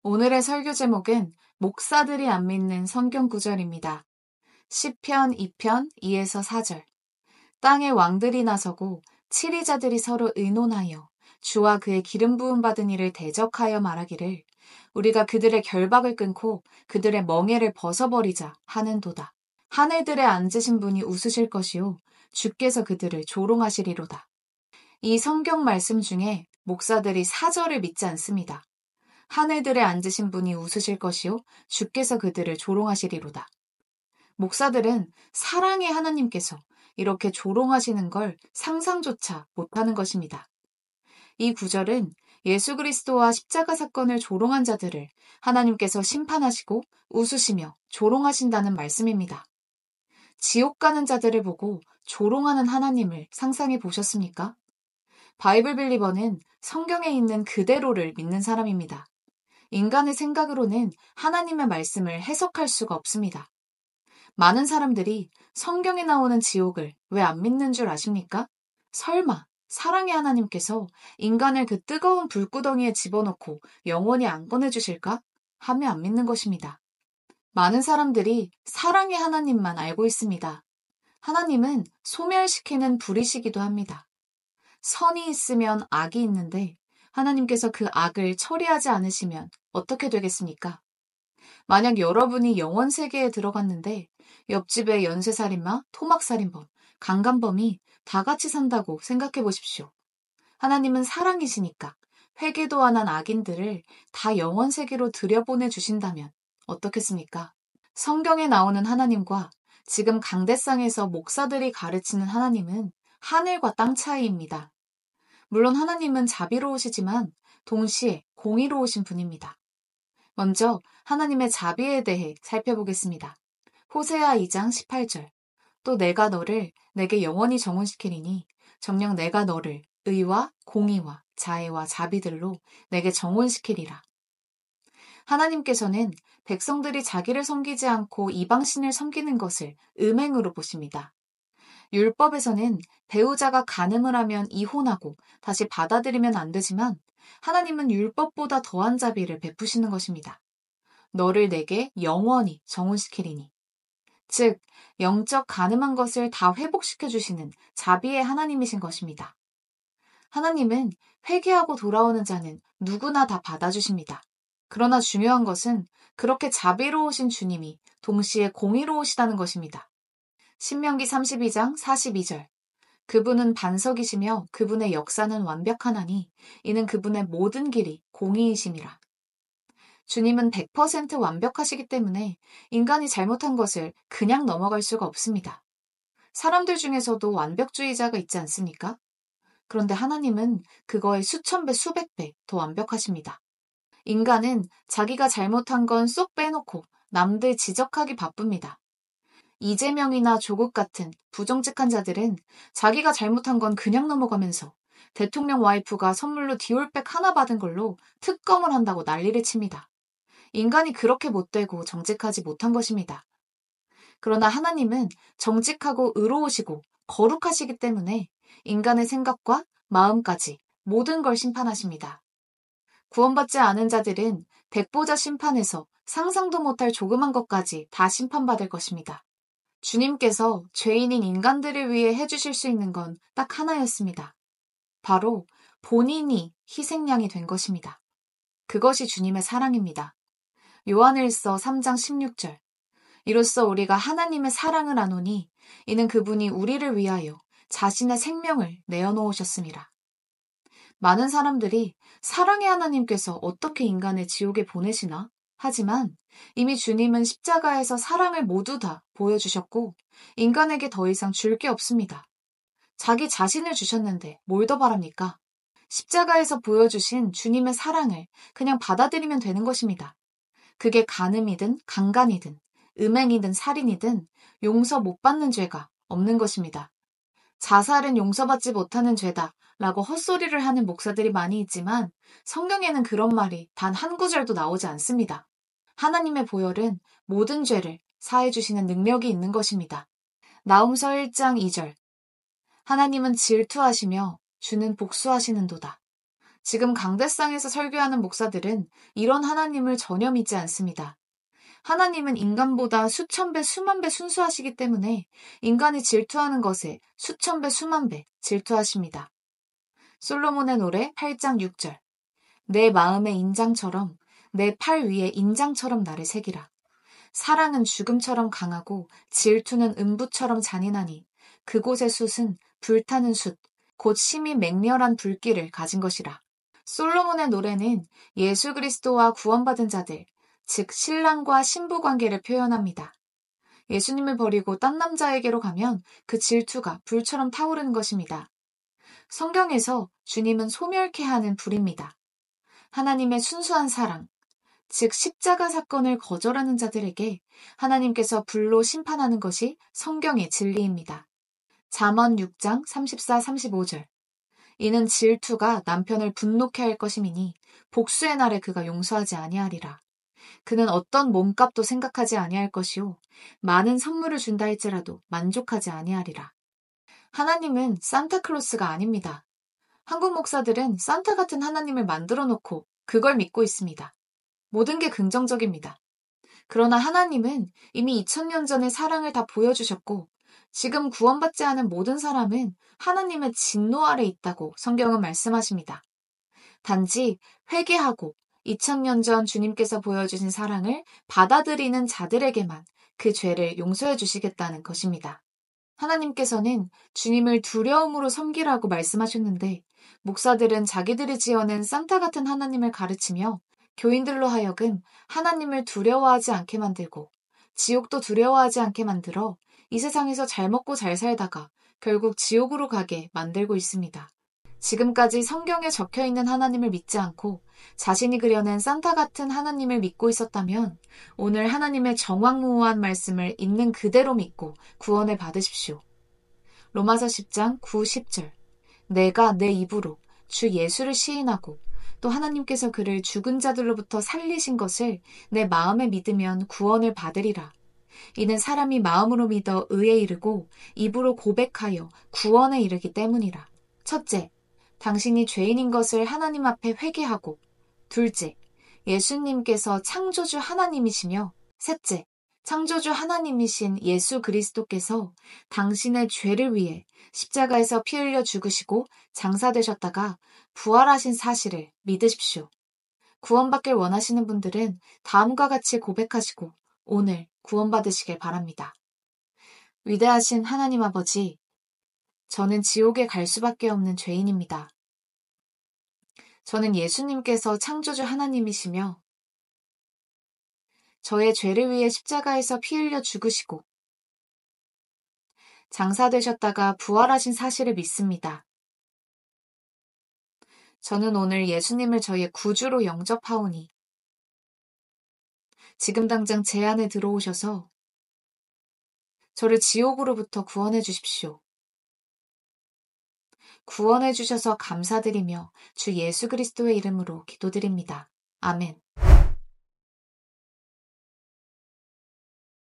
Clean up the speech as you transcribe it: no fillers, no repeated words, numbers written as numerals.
오늘의 설교 제목은 목사들이 안 믿는 성경 구절입니다. 시편 2편 2에서 4절. 땅의 왕들이 나서고 치리자들이 서로 의논하여 주와 그의 기름 부음 받은 이를 대적하여 말하기를 우리가 그들의 결박을 끊고 그들의 멍에를 벗어버리자 하는도다. 하늘들에 앉으신 분이 웃으실 것이요 주께서 그들을 조롱하시리로다. 이 성경 말씀 중에 목사들이 4절을 믿지 않습니다. 하늘들에 앉으신 분이 웃으실 것이요 주께서 그들을 조롱하시리로다. 목사들은 사랑의 하나님께서 이렇게 조롱하시는 걸 상상조차 못하는 것입니다. 이 구절은 예수 그리스도와 십자가 사건을 조롱한 자들을 하나님께서 심판하시고 웃으시며 조롱하신다는 말씀입니다. 지옥 가는 자들을 보고 조롱하는 하나님을 상상해 보셨습니까? 바이블 빌리버는 성경에 있는 그대로를 믿는 사람입니다. 인간의 생각으로는 하나님의 말씀을 해석할 수가 없습니다. 많은 사람들이 성경에 나오는 지옥을 왜 안 믿는 줄 아십니까? 설마 사랑의 하나님께서 인간을 그 뜨거운 불구덩이에 집어넣고 영원히 안 꺼내주실까? 하며 안 믿는 것입니다. 많은 사람들이 사랑의 하나님만 알고 있습니다. 하나님은 소멸시키는 불이시기도 합니다. 선이 있으면 악이 있는데 하나님께서 그 악을 처리하지 않으시면 어떻게 되겠습니까? 만약 여러분이 영원 세계에 들어갔는데 옆집에 연쇄살인마, 토막살인범, 강간범이 다 같이 산다고 생각해 보십시오. 하나님은 사랑이시니까 회개도 안 한 악인들을 다 영원 세계로 들여보내 주신다면 어떻겠습니까? 성경에 나오는 하나님과 지금 강대상에서 목사들이 가르치는 하나님은 하늘과 땅 차이입니다. 물론 하나님은 자비로우시지만 동시에 공의로우신 분입니다. 먼저 하나님의 자비에 대해 살펴보겠습니다. 호세아 2장 18절. 또 내가 너를 내게 영원히 정혼시키리니 정녕 내가 너를 의와 공의와 자애와 자비들로 내게 정혼시키리라. 하나님께서는 백성들이 자기를 섬기지 않고 이방신을 섬기는 것을 음행으로 보십니다. 율법에서는 배우자가 간음을 하면 이혼하고 다시 받아들이면 안 되지만 하나님은 율법보다 더한 자비를 베푸시는 것입니다. 너를 내게 영원히 정혼시키리니. 즉, 영적 간음한 것을 다 회복시켜 주시는 자비의 하나님이신 것입니다. 하나님은 회개하고 돌아오는 자는 누구나 다 받아주십니다. 그러나 중요한 것은 그렇게 자비로우신 주님이 동시에 공의로우시다는 것입니다. 신명기 32장 42절. 그분은 반석이시며 그분의 역사는 완벽하나니 이는 그분의 모든 길이 공의이심이라. 주님은 100% 완벽하시기 때문에 인간이 잘못한 것을 그냥 넘어갈 수가 없습니다. 사람들 중에서도 완벽주의자가 있지 않습니까? 그런데 하나님은 그거의 수천 배, 수백 배 더 완벽하십니다. 인간은 자기가 잘못한 건 쏙 빼놓고 남들 지적하기 바쁩니다. 이재명이나 조국 같은 부정직한 자들은 자기가 잘못한 건 그냥 넘어가면서 대통령 와이프가 선물로 디올백 하나 받은 걸로 특검을 한다고 난리를 칩니다. 인간이 그렇게 못되고 정직하지 못한 것입니다. 그러나 하나님은 정직하고 의로우시고 거룩하시기 때문에 인간의 생각과 마음까지 모든 걸 심판하십니다. 구원받지 않은 자들은 백보자 심판에서 상상도 못할 조그만 것까지 다 심판받을 것입니다. 주님께서 죄인인 인간들을 위해 해주실 수 있는 건 딱 하나였습니다. 바로 본인이 희생양이 된 것입니다. 그것이 주님의 사랑입니다. 요한일서 3장 16절. 이로써 우리가 하나님의 사랑을 아노니 이는 그분이 우리를 위하여 자신의 생명을 내어놓으셨습니다. 많은 사람들이 사랑의 하나님께서 어떻게 인간을 지옥에 보내시나? 하지만 이미 주님은 십자가에서 사랑을 모두 다 보여주셨고 인간에게 더 이상 줄 게 없습니다. 자기 자신을 주셨는데 뭘 더 바랍니까? 십자가에서 보여주신 주님의 사랑을 그냥 받아들이면 되는 것입니다. 그게 간음이든 강간이든 음행이든 살인이든 용서 못 받는 죄가 없는 것입니다. 자살은 용서받지 못하는 죄다 라고 헛소리를 하는 목사들이 많이 있지만 성경에는 그런 말이 단 한 구절도 나오지 않습니다. 하나님의 보혈은 모든 죄를 사해주시는 능력이 있는 것입니다. 나훔서 1장 2절. 하나님은 질투하시며 주는 복수하시는도다. 지금 강대상에서 설교하는 목사들은 이런 하나님을 전혀 믿지 않습니다. 하나님은 인간보다 수천 배, 수만 배 순수하시기 때문에 인간이 질투하는 것에 수천 배, 수만 배 질투하십니다. 솔로몬의 노래 8장 6절. 내 마음의 인장처럼 내 팔 위에 인장처럼 나를 새기라. 사랑은 죽음처럼 강하고 질투는 음부처럼 잔인하니 그곳의 숯은 불타는 숯, 곧 심히 맹렬한 불길을 가진 것이라. 솔로몬의 노래는 예수 그리스도와 구원받은 자들, 즉 신랑과 신부 관계를 표현합니다. 예수님을 버리고 딴 남자에게로 가면 그 질투가 불처럼 타오르는 것입니다. 성경에서 주님은 소멸케 하는 불입니다. 하나님의 순수한 사랑, 즉 십자가 사건을 거절하는 자들에게 하나님께서 불로 심판하는 것이 성경의 진리입니다. 잠언 6장 34, 35절. 이는 질투가 남편을 분노케 할 것임이니 복수의 날에 그가 용서하지 아니하리라. 그는 어떤 몸값도 생각하지 아니할 것이요 많은 선물을 준다 할지라도 만족하지 아니하리라. 하나님은 산타클로스가 아닙니다. 한국 목사들은 산타 같은 하나님을 만들어 놓고 그걸 믿고 있습니다. 모든 게 긍정적입니다. 그러나 하나님은 이미 2000년 전에 사랑을 다 보여주셨고 지금 구원받지 않은 모든 사람은 하나님의 진노 아래 있다고 성경은 말씀하십니다. 단지 회개하고 2000년 전 주님께서 보여주신 사랑을 받아들이는 자들에게만 그 죄를 용서해 주시겠다는 것입니다. 하나님께서는 주님을 두려움으로 섬기라고 말씀하셨는데 목사들은 자기들이 지어낸 산타 같은 하나님을 가르치며 교인들로 하여금 하나님을 두려워하지 않게 만들고 지옥도 두려워하지 않게 만들어 이 세상에서 잘 먹고 잘 살다가 결국 지옥으로 가게 만들고 있습니다. 지금까지 성경에 적혀있는 하나님을 믿지 않고 자신이 그려낸 산타 같은 하나님을 믿고 있었다면 오늘 하나님의 정확무호한 말씀을 있는 그대로 믿고 구원을 받으십시오. 로마서 10장 9, 10절. 내가 내 입으로 주 예수를 시인하고 또 하나님께서 그를 죽은 자들로부터 살리신 것을 내 마음에 믿으면 구원을 받으리라. 이는 사람이 마음으로 믿어 의에 이르고 입으로 고백하여 구원에 이르기 때문이라. 첫째, 당신이 죄인인 것을 하나님 앞에 회개하고 둘째, 예수님께서 창조주 하나님이시며 셋째, 창조주 하나님이신 예수 그리스도께서 당신의 죄를 위해 십자가에서 피 흘려 죽으시고 장사되셨다가 부활하신 사실을 믿으십시오. 구원받길 원하시는 분들은 다음과 같이 고백하시고 오늘 구원받으시길 바랍니다. 위대하신 하나님 아버지, 저는 지옥에 갈 수밖에 없는 죄인입니다. 저는 예수님께서 창조주 하나님이시며 저의 죄를 위해 십자가에서 피 흘려 죽으시고 장사되셨다가 부활하신 사실을 믿습니다. 저는 오늘 예수님을 저의 구주로 영접하오니 지금 당장 제 안에 들어오셔서 저를 지옥으로부터 구원해 주십시오. 구원해 주셔서 감사드리며 주 예수 그리스도의 이름으로 기도드립니다. 아멘.